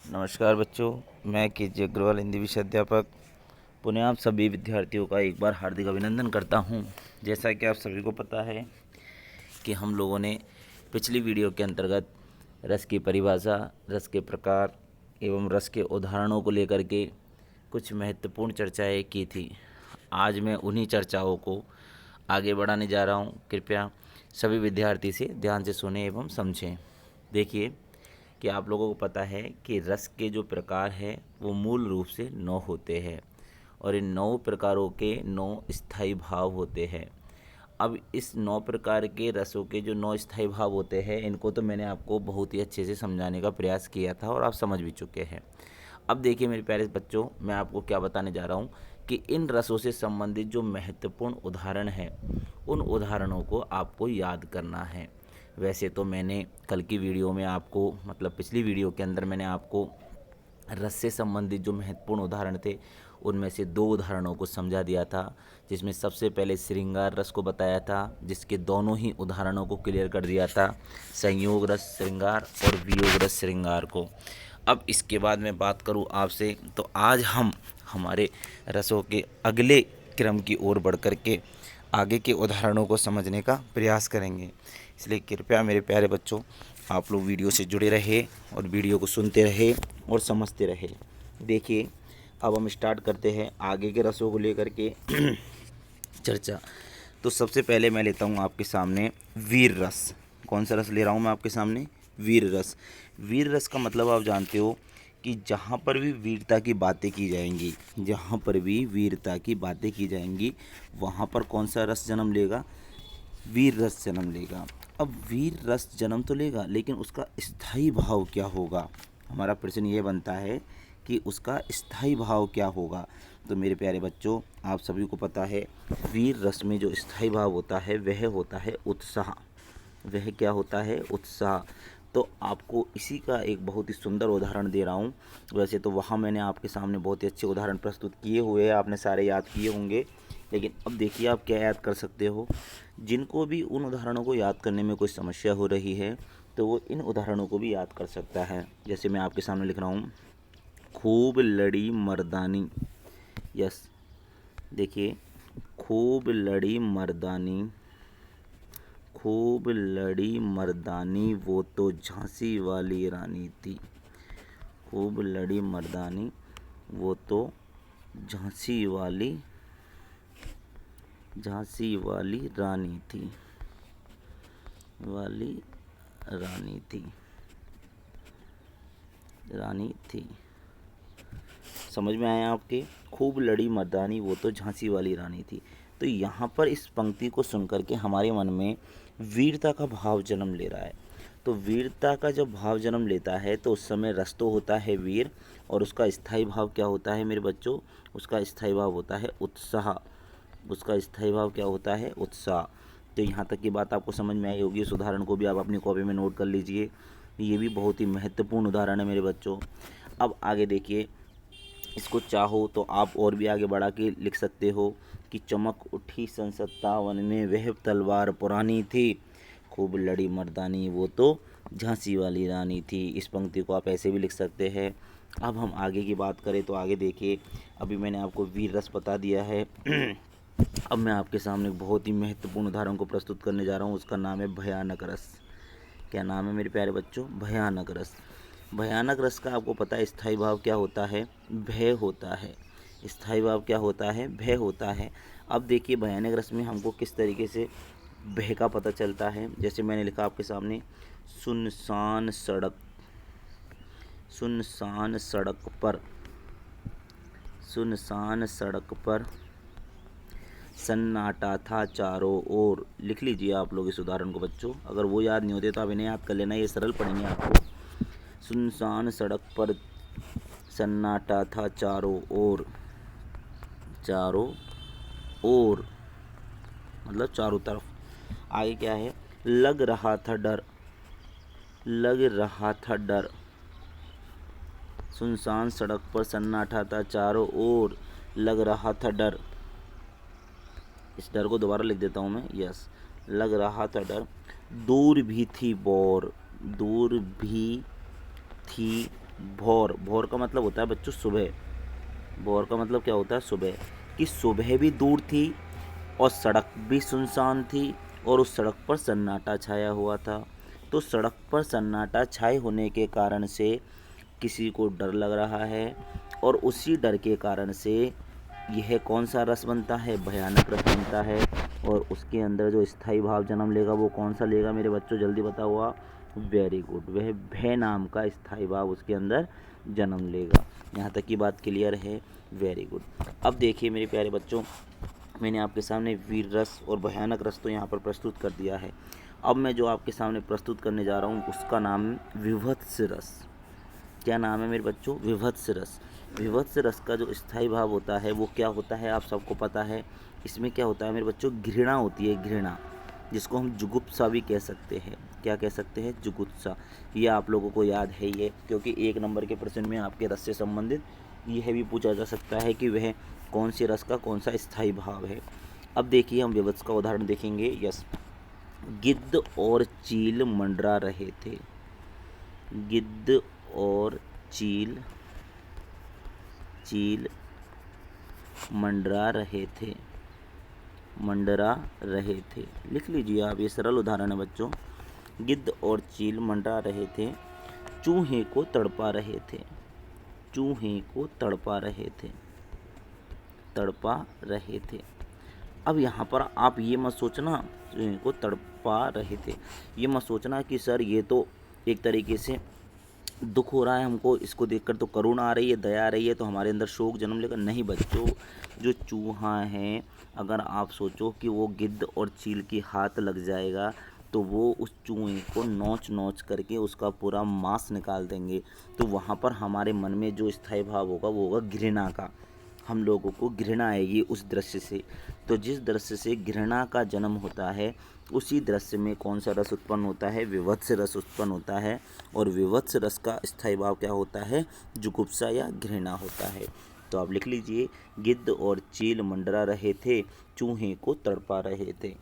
नमस्कार बच्चों, मैं के अग्रवाल हिंदी विषय अध्यापक पुनः आप सभी विद्यार्थियों का एक बार हार्दिक अभिनंदन करता हूं। जैसा कि आप सभी को पता है कि हम लोगों ने पिछली वीडियो के अंतर्गत रस की परिभाषा, रस के प्रकार एवं रस के उदाहरणों को लेकर के कुछ महत्वपूर्ण चर्चाएं की थी। आज मैं उन्हीं चर्चाओं को आगे बढ़ाने जा रहा हूं। कृपया सभी विद्यार्थी से ध्यान से सुने एवं समझें। देखिए कि आप लोगों को पता है कि रस के जो प्रकार हैं वो मूल रूप से 9 होते हैं और इन 9 प्रकारों के 9 स्थायी भाव होते हैं। अब इस 9 प्रकार के रसों के जो 9 स्थायी भाव होते हैं, इनको तो मैंने आपको बहुत ही अच्छे से समझाने का प्रयास किया था और आप समझ भी चुके हैं। अब देखिए मेरे प्यारे बच्चों, मैं आपको क्या बताने जा रहा हूँ कि इन रसों से संबंधित जो महत्वपूर्ण उदाहरण हैं, उन उदाहरणों को आपको याद करना है। वैसे तो मैंने कल की वीडियो में आपको, मतलब पिछली वीडियो के अंदर मैंने आपको रस से संबंधित जो महत्वपूर्ण उदाहरण थे उनमें से 2 उदाहरणों को समझा दिया था, जिसमें सबसे पहले श्रृंगार रस को बताया था, जिसके दोनों ही उदाहरणों को क्लियर कर दिया था, संयोग रस श्रृंगार और वियोग रस श्रृंगार को। अब इसके बाद मैं बात करूं आपसे, तो आज हम हमारे रसों के अगले क्रम की ओर बढ़ कर के आगे के उदाहरणों को समझने का प्रयास करेंगे। इसलिए कृपया मेरे प्यारे बच्चों, आप लोग वीडियो से जुड़े रहे और वीडियो को सुनते रहे और समझते रहे। देखिए अब हम स्टार्ट करते हैं आगे के रसों को लेकर के चर्चा। तो सबसे पहले मैं लेता हूँ आपके सामने वीर रस। कौन सा रस ले रहा हूँ मैं आपके सामने? वीर रस। वीर रस का मतलब आप जानते हो कि जहाँ पर भी वीरता की बातें की जाएंगी, जहाँ पर भी वीरता की बातें की जाएंगी, वहाँ पर कौन सा रस जन्म लेगा? वीर रस जन्म लेगा। अब वीर रस जन्म तो लेगा, लेकिन उसका स्थायी भाव क्या होगा? हमारा प्रश्न ये बनता है कि उसका स्थायी भाव क्या होगा। तो मेरे प्यारे बच्चों, आप सभी को पता है वीर रस में जो स्थायी भाव होता है वह होता है उत्साह। वह क्या होता है? उत्साह। तो आपको इसी का एक बहुत ही सुंदर उदाहरण दे रहा हूँ। वैसे तो वहाँ मैंने आपके सामने बहुत ही अच्छे उदाहरण प्रस्तुत किए हुए हैं, आपने सारे याद किए होंगे, लेकिन अब देखिए आप क्या याद कर सकते हो। जिनको भी उन उदाहरणों को याद करने में कोई समस्या हो रही है तो वो इन उदाहरणों को भी याद कर सकता है। जैसे मैं आपके सामने लिख रहा हूँ, खूब लड़ी मर्दानी। यस, देखिए, खूब लड़ी मर्दानी, खूब लड़ी मर्दानी वो तो झांसी वाली रानी थी। खूब लड़ी मर्दानी वो तो झांसी वाली रानी थी, रानी थी। समझ में आया आपके? खूब लड़ी मर्दानी वो तो झांसी वाली रानी थी। तो यहाँ पर इस पंक्ति को सुनकर के हमारे मन में वीरता का भाव जन्म ले रहा है। तो वीरता का जब भाव जन्म लेता है तो उस समय रस तो होता है वीर, और उसका स्थायी भाव क्या होता है मेरे बच्चों? उसका स्थायी भाव होता है उत्साह। उसका स्थायी भाव क्या होता है? उत्साह। तो यहाँ तक की बात आपको समझ में आई होगी। इस उदाहरण को भी आप अपनी कॉपी में नोट कर लीजिए, ये भी बहुत ही महत्वपूर्ण उदाहरण है मेरे बच्चों। अब आगे देखिए, इसको चाहो तो आप और भी आगे बढ़ा के लिख सकते हो कि चमक उठी सन 57 में वह तलवार पुरानी थी, खूब लड़ी मर्दानी वो तो झांसी वाली रानी थी। इस पंक्ति को आप ऐसे भी लिख सकते हैं। अब हम आगे की बात करें तो आगे देखिए, अभी मैंने आपको वीर रस बता दिया है। अब मैं आपके सामने एक बहुत ही महत्वपूर्ण उदाहरण को प्रस्तुत करने जा रहा हूँ। उसका नाम है भयानक रस। क्या नाम है मेरे प्यारे बच्चों? भयानक रस। भयानक रस का आपको पता है स्थायी भाव क्या होता है? भय होता है। स्थायी भाव क्या होता है? भय होता है। अब देखिए भयानक रस में हमको किस तरीके से भय का पता चलता है। जैसे मैंने लिखा आपके सामने, सुनसान सड़क, सुनसान सड़क पर, सुनसान सड़क पर सन्नाटा था चारों ओर। लिख लीजिए आप लोग इस उदाहरण को बच्चों, अगर वो याद नहीं होते तो आप इन्हें याद कर लेना, ये सरल पढ़ेंगे आपको। सुनसान सड़क पर सन्नाटा था चारों ओर, चारों ओर मतलब चारों तरफ। आगे क्या है? लग रहा था डर, लग रहा था डर। सुनसान सड़क पर सन्नाटा था चारों ओर, लग रहा था डर। इस डर को दोबारा लिख देता हूँ मैं। यस, लग रहा था डर। दूर भी थी बौर, दूर भी थी भोर, भोर का मतलब होता है बच्चों सुबह, भोर का मतलब क्या होता है सुबह, कि सुबह भी दूर थी और सड़क भी सुनसान थी और उस सड़क पर सन्नाटा छाया हुआ था। तो सड़क पर सन्नाटा छाए होने के कारण से किसी को डर लग रहा है और उसी डर के कारण से यह कौन सा रस बनता है, भयानक रस बनता है। और उसके अंदर जो स्थायी भाव जन्म लेगा वो कौन सा लेगा मेरे बच्चों, जल्दी बताओ आप। वेरी गुड, वह भय नाम का स्थायी भाव उसके अंदर जन्म लेगा। यहाँ तक की बात क्लियर है, वेरी गुड। अब देखिए मेरे प्यारे बच्चों, मैंने आपके सामने वीर रस और भयानक रस तो यहाँ पर प्रस्तुत कर दिया है। अब मैं जो आपके सामने प्रस्तुत करने जा रहा हूँ उसका नाम विभत्स रस। क्या नाम है मेरे बच्चों, विभत्स रस। विभत्स रस का जो स्थायी भाव होता है वो क्या होता है आप सबको पता है। इसमें क्या होता है मेरे बच्चों, घृणा होती है, घृणा, जिसको हम जुगुप्सा भी कह सकते हैं। क्या कह सकते हैं, जुगुप्सा। ये आप लोगों को याद है ये, क्योंकि 1 नंबर के प्रश्न में आपके रस से संबंधित यह भी पूछा जा सकता है कि वह कौन से रस का कौन सा स्थायी भाव है। अब देखिए हम विभत्स का उदाहरण देखेंगे। यस, गिद्ध और चील मंडरा रहे थे। गिद्ध और चील मंडरा रहे थे, मंडरा रहे थे। लिख लीजिए आप, ये सरल उदाहरण है बच्चों। गिद्ध और चील मंडरा रहे थे, चूहे को तड़पा रहे थे, चूहे को तड़पा रहे थे, तड़पा रहे थे। अब यहाँ पर आप ये मत सोचना, चूहे को तड़पा रहे थे, ये मत सोचना कि सर ये तो एक तरीके से दुख हो रहा है हमको, इसको देखकर तो करुणा आ रही है, दया आ रही है, तो हमारे अंदर शोक जन्म लेगा। नहीं बच्चों, जो चूहा है, अगर आप सोचो कि वो गिद्ध और चील की हाथ लग जाएगा तो वो उस चूहे को नोच नोच करके उसका पूरा मांस निकाल देंगे। तो वहाँ पर हमारे मन में जो स्थायी भाव होगा वो होगा घृणा का। हम लोगों को घृणा आएगी उस दृश्य से। तो जिस दृश्य से घृणा का जन्म होता है उसी दृश्य में कौन सा रस उत्पन्न होता है, विभत्स रस उत्पन्न होता है। और विभत्स रस का स्थायी भाव क्या होता है, जुगुप्सा या घृणा होता है। तो आप लिख लीजिए, गिद्ध और चील मंडरा रहे थे, चूहे को तड़पा रहे थे।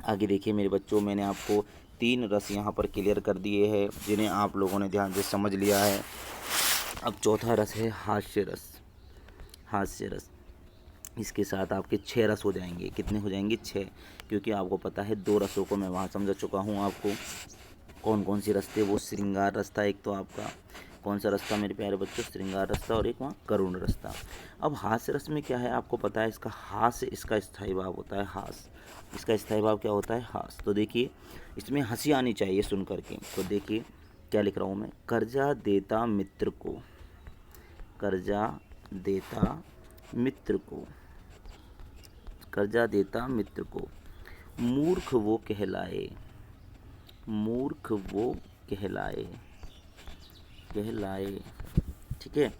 आगे देखिए मेरे बच्चों, मैंने आपको 3 रस यहाँ पर क्लियर कर दिए हैं जिन्हें आप लोगों ने ध्यान से समझ लिया है। अब चौथा रस है हास्य रस। हास्य रस, इसके साथ आपके 6 रस हो जाएंगे। कितने हो जाएंगे, 6, क्योंकि आपको पता है 2 रसों को मैं वहाँ समझा चुका हूँ आपको। कौन कौन सी रस थे, वो श्रृंगार रस था एक, तो आपका कौन सा रस था मेरे प्यारे बच्चों, श्रृंगार रस था, और एक वहाँ करुण रस था। अब हास्य रस में क्या है आपको पता है, इसका हास्य, इसका स्थायी भाव होता है हास। इसका स्थायी भाव क्या होता है, हास। तो देखिए इसमें हंसी आनी चाहिए सुन करके। तो देखिए क्या लिख रहा हूँ मैं, कर्जा देता मित्र को, कर्जा देता मित्र को, कर्जा देता मित्र को, मूर्ख वो कहलाए, मूर्ख वो कहलाए, कहलाए। ठीक है,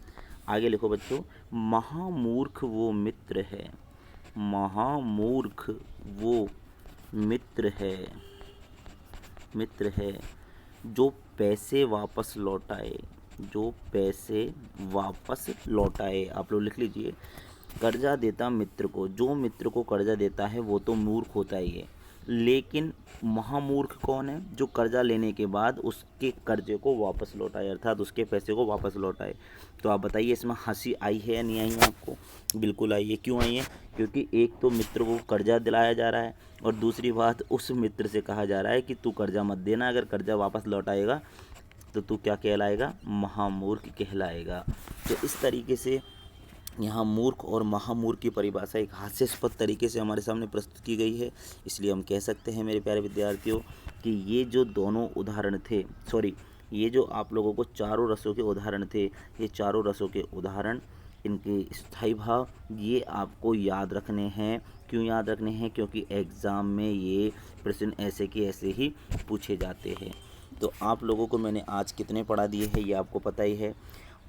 आगे लिखो बच्चों, महामूर्ख वो मित्र है, महामूर्ख वो मित्र है, मित्र है, जो पैसे वापस लौटाए, जो पैसे वापस लौटाए। आप लोग लिख लीजिए, कर्जा देता मित्र को, जो मित्र को कर्जा देता है वो तो मूर्ख होता ही है, लेकिन महामूर्ख कौन है, जो कर्जा लेने के बाद उसके कर्जे को वापस लौटाए, अर्थात उसके पैसे को वापस लौटाए। तो आप बताइए इसमें हंसी आई है या नहीं आई है आपको, बिल्कुल आई है। क्यों आई है, क्योंकि एक तो मित्र को कर्जा दिलाया जा रहा है और दूसरी बात उस मित्र से कहा जा रहा है कि तू कर्जा मत देना, अगर कर्जा वापस लौटाएगा तो तू क्या कहलाएगा, महामूर्ख कहलाएगा। तो इस तरीके से यहाँ मूर्ख और महामूर्ख की परिभाषा एक हास्यास्पद तरीके से हमारे सामने प्रस्तुत की गई है। इसलिए हम कह सकते हैं मेरे प्यारे विद्यार्थियों कि ये जो दोनों उदाहरण थे, ये जो आप लोगों को चारों रसों के उदाहरण थे, ये चारों रसों के उदाहरण, इनके स्थायी भाव, ये आपको याद रखने हैं। क्यों याद रखने हैं, क्योंकि एग्ज़ाम में ये प्रश्न ऐसे के ऐसे ही पूछे जाते हैं। तो आप लोगों को मैंने आज कितने पढ़ा दिए हैं ये आपको पता ही है।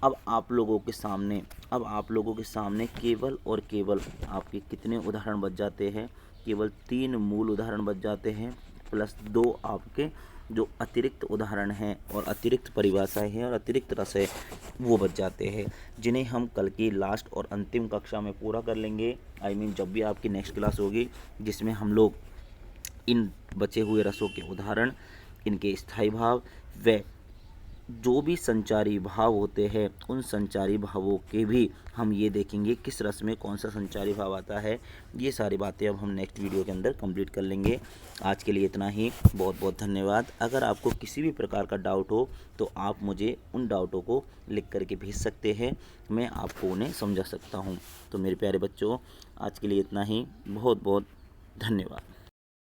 अब आप लोगों के सामने केवल और केवल आपके कितने उदाहरण बच जाते हैं, केवल 3 मूल उदाहरण बच जाते हैं, प्लस 2 आपके जो अतिरिक्त उदाहरण हैं और अतिरिक्त परिभाषाएं हैं और अतिरिक्त रस है वो बच जाते हैं, जिन्हें हम कल की लास्ट और अंतिम कक्षा में पूरा कर लेंगे। जब भी आपकी नेक्स्ट क्लास होगी, जिसमें हम लोग इन बचे हुए रसों के उदाहरण, इनके स्थायी भाव व जो भी संचारी भाव होते हैं उन संचारी भावों के भी हम ये देखेंगे किस रस में कौन सा संचारी भाव आता है। ये सारी बातें अब हम नेक्स्ट वीडियो के अंदर कंप्लीट कर लेंगे। आज के लिए इतना ही, बहुत बहुत धन्यवाद। अगर आपको किसी भी प्रकार का डाउट हो तो आप मुझे उन डाउटों को लिख करके भेज सकते हैं, मैं आपको उन्हें समझा सकता हूँ। तो मेरे प्यारे बच्चों, आज के लिए इतना ही, बहुत बहुत धन्यवाद।